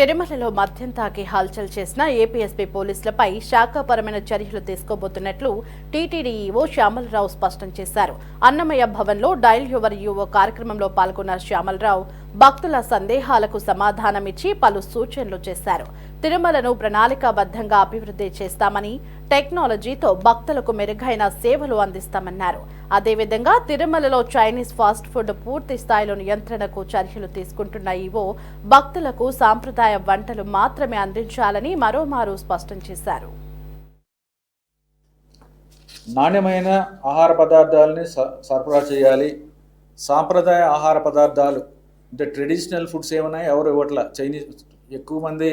తిరుమలలో మద్యం తాగి హల్చల్ చేసిన ఏపీఎస్పీ పోలీసులపై శాఖాపరమైన చర్యలు తీసుకోబోతున్నట్లు టీటీడీ ఈవో శ్యామలరావు స్పష్టం చేశారు. అన్నమయ్య భవన్లో డైల్ యువర్ యువో కార్యక్రమంలో పాల్గొన్న శ్యామలరావు భక్తుల సందేహాలకు సమాధానమిచ్చి పలు సూచనలు చేశారు. తిరుమలను ప్రణాళికాబద్ధంగా అభివృద్ధి చేస్తామని, టెక్నాలజీతో భక్తులకు మెరుగైన సేవలు అందిస్తామన్నారు. అదేవిధంగా తిరుమలలో చైనీస్ ఫాస్ట్ ఫుడ్ పూర్తి స్థాయిలో నియంత్రణకు చర్యలు తీసుకుంటున్న ఈవో భక్తులకు సాంప్రదాయ వంటలు మాత్రమే అందించాలని మరోమారు స్పష్టం చేశారు. నాణ్యమైన ఆహార పదార్థాలని సరఫరా చేయాలి. సాంప్రదాయ ఆహార పదార్థాలు అంటే ట్రెడిషనల్ ఫుడ్స్ ఏమన్నాయి ఎవరు ఇవ్వట్ల. ఎక్కువ మంది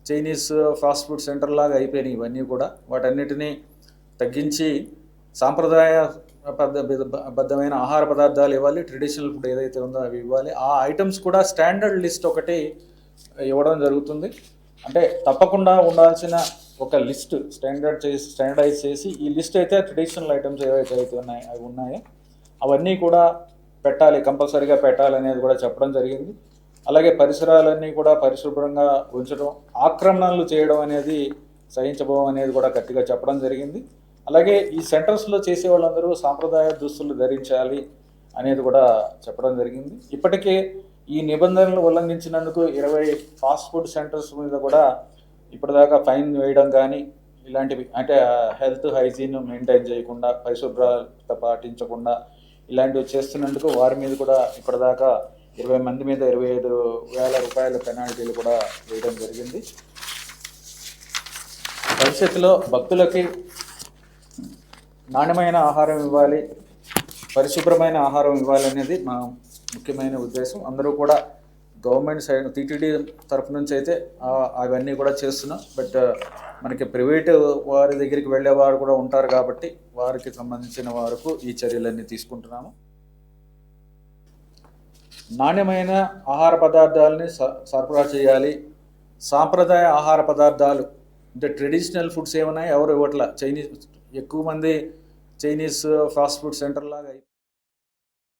చైనీస్ ఫాస్ట్ ఫుడ్ సెంటర్ లాగా అయిపోయినాయి. ఇవన్నీ కూడా వాటన్నిటినీ తగ్గించి సాంప్రదాయ బద్ధమైన ఆహార పదార్థాలు ఇవ్వాలి. ట్రెడిషనల్ ఫుడ్ ఏదైతే ఉందో అవి ఇవ్వాలి. ఆ ఐటమ్స్ కూడా స్టాండర్డ్ లిస్ట్ ఒకటి ఇవ్వడం జరుగుతుంది. అంటే తప్పకుండా ఉండాల్సిన ఒక లిస్ట్ స్టాండర్డైజ్ చేసి ఈ లిస్ట్ అయితే ట్రెడిషనల్ ఐటమ్స్ ఏవైతే ఉన్నాయో అవన్నీ కూడా పెట్టాలి, కంపల్సరీగా పెట్టాలనేది కూడా చెప్పడం జరిగింది. అలాగే పరిసరాలన్నీ కూడా పరిశుభ్రంగా ఉంచడం, ఆక్రమణలు చేయడం అనేది సహించబోం అనేది కూడా గట్టిగా చెప్పడం జరిగింది. అలాగే ఈ సెంటర్స్లో చేసే వాళ్ళందరూ సాంప్రదాయ దుస్తులు ధరించాలి అనేది కూడా చెప్పడం జరిగింది. ఇప్పటికే ఈ నిబంధనలు ఉల్లంఘించినందుకు 20 ఫాస్ట్ ఫుడ్ సెంటర్స్ మీద కూడా ఇప్పటిదాకా ఫైన్ వేయడం కానీ ఇలాంటివి, అంటే హెల్త్ హైజీన్ మెయింటైన్ చేయకుండా, పరిశుభ్రత పాటించకుండా ఇలాంటివి చేస్తున్నందుకు వారి మీద కూడా ఇప్పటిదాకా 20 మంది మీద 25,000 రూపాయల పెనాల్టీలు కూడా వేయడం జరిగింది. భవిష్యత్తులో భక్తులకి నాణ్యమైన ఆహారం ఇవ్వాలి, పరిశుభ్రమైన ఆహారం ఇవ్వాలి అనేది మా ముఖ్యమైన ఉద్దేశం. అందరూ కూడా గవర్నమెంట్ సైడ్ టీటీడీ తరఫు నుంచి అయితే అవన్నీ కూడా చేస్తున్నాం. బట్ మనకి ప్రైవేటు వారి దగ్గరికి వెళ్ళేవారు కూడా ఉంటారు కాబట్టి వారికి సంబంధించిన వరకు ఈ చర్యలన్నీ తీసుకుంటున్నాము. నాణ్యమైన ఆహార పదార్థాలని సరఫరా చేయాలి. సాంప్రదాయ ఆహార పదార్థాలు అంటే ట్రెడిషనల్ ఫుడ్స్ ఏమన్నాయి ఎవరు ఇవ్వట్ల. ఎక్కువ మంది చైనీస్ ఫాస్ట్ ఫుడ్ సెంటర్ లాగా